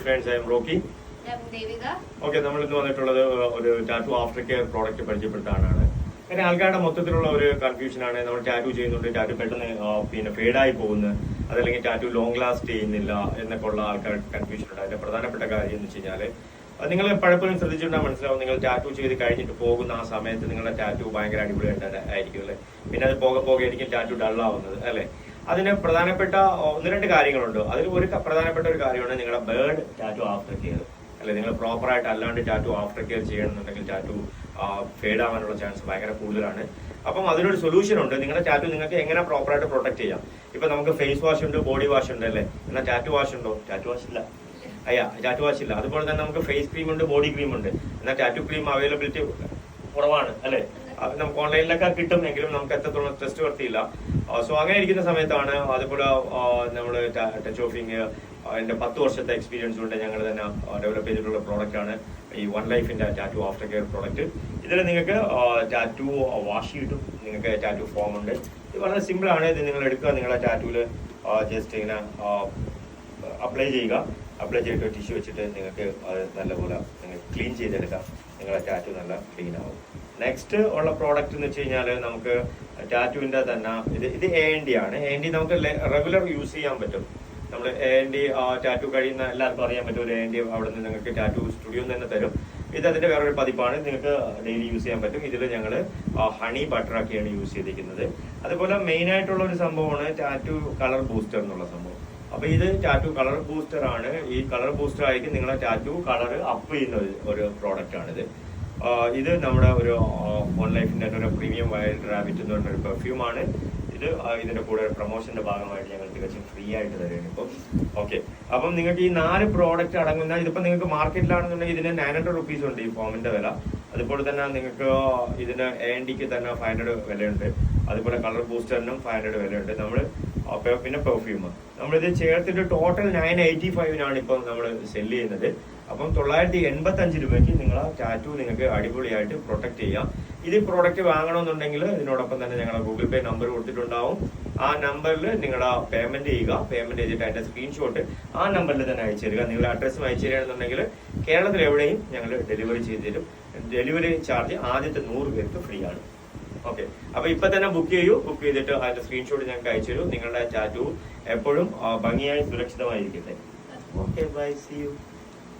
Friends, I am Rocky. Okay, നമ്മൾ ഇന്ന് വന്നിട്ടുള്ളത് ഒരു ടാറ്റു ആഫ്റ്റർ കെയർ പ്രോഡക്റ്റ് പരിചയപ്പെടുത്താനാണ്. അങ്ങനെ ആൾക്കാരുടെ മൊത്തത്തിലുള്ള ഒരു കൺഫ്യൂഷനാണ്. നമ്മൾ ടാറ്റു ചെയ്യുന്നുണ്ട്, ടാറ്റു പെട്ടെന്ന് ഫേഡായി പോകുന്നു, അതല്ലെങ്കിൽ ടാറ്റു ലോങ് ലാസ്റ്റ് ചെയ്യുന്നില്ല എന്നൊക്കെ ഉള്ള ആൾക്കാർക്ക് കൺഫ്യൂഷൻ ഉണ്ട്. അതിന്റെ പ്രധാനപ്പെട്ട കാര്യം എന്ന് വെച്ച് കഴിഞ്ഞാൽ നിങ്ങൾ പലപ്പോഴും ശ്രദ്ധിച്ചിട്ടുണ്ടെങ്കിൽ മനസ്സിലാവും, നിങ്ങൾ ടാറ്റു ചെയ്ത് കഴിഞ്ഞിട്ട് പോകുന്ന ആ സമയത്ത് നിങ്ങളുടെ ടാറ്റു ഭയങ്കര അടിപൊളിയായിട്ടായിരിക്കും അല്ലേ. പിന്നെ അത് പോകെ ആയിരിക്കും ടാറ്റു ഡള്ളാവുന്നത് അല്ലേ. അതിന് പ്രധാനപ്പെട്ട ഒന്ന് രണ്ട് കാര്യങ്ങളുണ്ട്. അതിൽ ഒരു പ്രധാനപ്പെട്ട ഒരു കാര്യമാണ് നിങ്ങളുടെ ബേർഡ് ടാറ്റു ആഫ്റ്റർ കെയർ അല്ലെ. നിങ്ങൾ പ്രോപ്പറായിട്ട് അല്ലാണ്ട് ടാറ്റു ആഫ്റ്റർ കെയർ ചെയ്യണമെന്നുണ്ടെങ്കിൽ ടാറ്റു ഫേഡ് ആവാനുള്ള ചാൻസ് ഭയങ്കര കൂടുതലാണ്. അപ്പം അതിനൊരു സൊല്യൂഷൻ ഉണ്ട്. നിങ്ങളുടെ ടാറ്റു നിങ്ങൾക്ക് എങ്ങനെ പ്രോപ്പറായിട്ട് പ്രൊട്ടക്ട് ചെയ്യാം. ഇപ്പൊ നമുക്ക് ഫേസ് വാഷ് ഉണ്ട്, ബോഡി വാഷ് ഉണ്ട് അല്ലേ. എന്നാൽ ടാറ്റു വാഷ് ഉണ്ടോ? ടാറ്റു വാഷ് ഇല്ല. ടാറ്റു വാഷ് ഇല്ല. അതുപോലെ തന്നെ നമുക്ക് ഫേസ് ക്രീം ഉണ്ട്, ബോഡി ക്രീം ഉണ്ട്. എന്നാൽ ടാറ്റു ക്രീം അവൈലബിലിറ്റി കുറവാണ് അല്ലെ. നമുക്ക് ഓൺലൈനിലൊക്കെ കിട്ടും, എങ്കിലും നമുക്ക് എത്രത്തോളം ടെസ്റ്റ് വർത്തിയില്ല. സോ അങ്ങനെ ഇരിക്കുന്ന സമയത്താണ് അതുപോലെ നമ്മൾ ടച്ച് ഓഫിങ് എന്റെ 10 വർഷത്തെ എക്സ്പീരിയൻസ് കൊണ്ട് ഞങ്ങൾ തന്നെ ഡെവലപ്പ് ചെയ്തിട്ടുള്ള പ്രോഡക്റ്റ് ആണ് ഈ വൺ ലൈഫിന്റെ ടാറ്റു ആഫ്റ്റർ കെയർ പ്രോഡക്റ്റ്. ഇതിൽ നിങ്ങൾക്ക് ടാറ്റു വാഷ് കിട്ടും, നിങ്ങൾക്ക് ടാറ്റു ഫോം ഉണ്ട്. ഇത് വളരെ സിമ്പിൾ ആണ്. ഇത് നിങ്ങൾ എടുക്കുക, നിങ്ങളുടെ ടാറ്റുവിൽ ജസ്റ്റ് ഇങ്ങനെ അപ്ലൈ ചെയ്യുക. അപ്ലൈ ചെയ്തിട്ട് ടിഷ്യൂ വെച്ചിട്ട് നിങ്ങൾക്ക് അത് നല്ലപോലെ നിങ്ങൾ ക്ലീൻ ചെയ്തെടുക്കാം. നിങ്ങളുടെ ടാറ്റു നല്ല ക്ലീൻ ആവും. നെക്സ്റ്റ് ഉള്ള പ്രോഡക്റ്റ് എന്ന് വെച്ച് കഴിഞ്ഞാൽ നമുക്ക് ടാറ്റുവിന്റെ തന്നെ ഇത് AND ആണ്. AND നമുക്ക് റെഗുലർ യൂസ് ചെയ്യാൻ പറ്റും. നമ്മൾ AND ടാറ്റു കഴിയുന്ന എല്ലാവർക്കും അറിയാൻ പറ്റും. ഒരു AND അവിടെ നിന്ന് നിങ്ങൾക്ക് ടാറ്റു സ്റ്റുഡിയോ തന്നെ തരും. ഇത് അതിന്റെ വേറൊരു പതിപ്പാണ്. നിങ്ങൾക്ക് ഡെയിലി യൂസ് ചെയ്യാൻ പറ്റും. ഇതിൽ ഞങ്ങൾ ഹണി ബട്ടറാക്കിയാണ് യൂസ് ചെയ്തിരിക്കുന്നത്. അതുപോലെ മെയിൻ ആയിട്ടുള്ള ഒരു സംഭവമാണ് ടാറ്റു കളർ ബൂസ്റ്റർ എന്നുള്ള സംഭവം. അപ്പൊ ഇത് ടാറ്റു കളർ ബൂസ്റ്റർ ആണ്. ഈ കളർ ബൂസ്റ്റർ ആയിരിക്കും നിങ്ങളെ ടാറ്റു കളർ അപ്പ് ചെയ്യുന്ന ഒരു പ്രോഡക്റ്റ് ആണിത്. ഇത് നമ്മുടെ ഒരു വൺ ലൈഫിന്റെ ഒരു പ്രീമിയം വൈൽഡ് റാബിറ്റ് എന്ന് പറഞ്ഞൊരു പെർഫ്യൂം ആണ്. ഇത് ഇതിന്റെ കൂടെ പ്രൊമോഷന്റെ ഭാഗമായിട്ട് ഞങ്ങൾ തികച്ചും ഫ്രീ ആയിട്ട് തരുകയാണ് ഇപ്പം. ഓക്കെ, അപ്പം നിങ്ങൾക്ക് ഈ 4 പ്രോഡക്റ്റ് അടങ്ങുന്ന ഇതിപ്പോ നിങ്ങൾക്ക് മാർക്കറ്റിലാണെന്നുണ്ടെങ്കിൽ ഇതിന് 900 റുപ്പീസ് ഉണ്ട് ഈ ഫോമിന്റെ വില. അതുപോലെ തന്നെ നിങ്ങൾക്ക് ഇതിന് ANDക്ക് തന്നെ 500 വിലയുണ്ട്. അതുപോലെ കളർ ബൂസ്റ്ററിനും 500 വിലയുണ്ട്. നമ്മൾ പിന്നെ പെർഫ്യൂം നമ്മളിത് ചേർത്തിട്ട് ടോട്ടൽ 985 ഇപ്പം നമ്മൾ സെല് ചെയ്യുന്നത്. അപ്പം 985 രൂപയ്ക്ക് നിങ്ങളെ ടാറ്റു നിങ്ങൾക്ക് അടിപൊളിയായിട്ട് പ്രൊട്ടക്ട് ചെയ്യാം. ഇത് പ്രോഡക്റ്റ് വാങ്ങണമെന്നുണ്ടെങ്കിൽ ഇതിനോടൊപ്പം തന്നെ ഞങ്ങളുടെ ഗൂഗിൾ പേ നമ്പർ കൊടുത്തിട്ടുണ്ടാവും. ആ നമ്പറിൽ നിങ്ങളുടെ പേയ്മെന്റ് ചെയ്യുക. പേയ്മെന്റ് ചെയ്തിട്ട് അതിന്റെ സ്ക്രീൻഷോട്ട് ആ നമ്പറിൽ തന്നെ അയച്ചു തരിക. നിങ്ങളുടെ അഡ്രസ്സും അയച്ചു തരികയാണെന്നുണ്ടെങ്കിൽ കേരളത്തിൽ എവിടെയും ഞങ്ങൾ ഡെലിവറി ചെയ്ത് തരും. ഡെലിവറി ചാർജ് ആദ്യത്തെ 100 പേർക്ക് ഫ്രീ ആണ്. ഓക്കെ, അപ്പൊ ഇപ്പൊ തന്നെ ബുക്ക് ചെയ്യൂ. ബുക്ക് ചെയ്തിട്ട് അതിന്റെ സ്ക്രീൻഷോട്ട് ഞങ്ങൾക്ക് അയച്ചു തരൂ. നിങ്ങളുടെ ടാറ്റു എപ്പോഴും ഭംഗിയായി സുരക്ഷിതമായിരിക്കട്ടെ. Okay, bye, see U.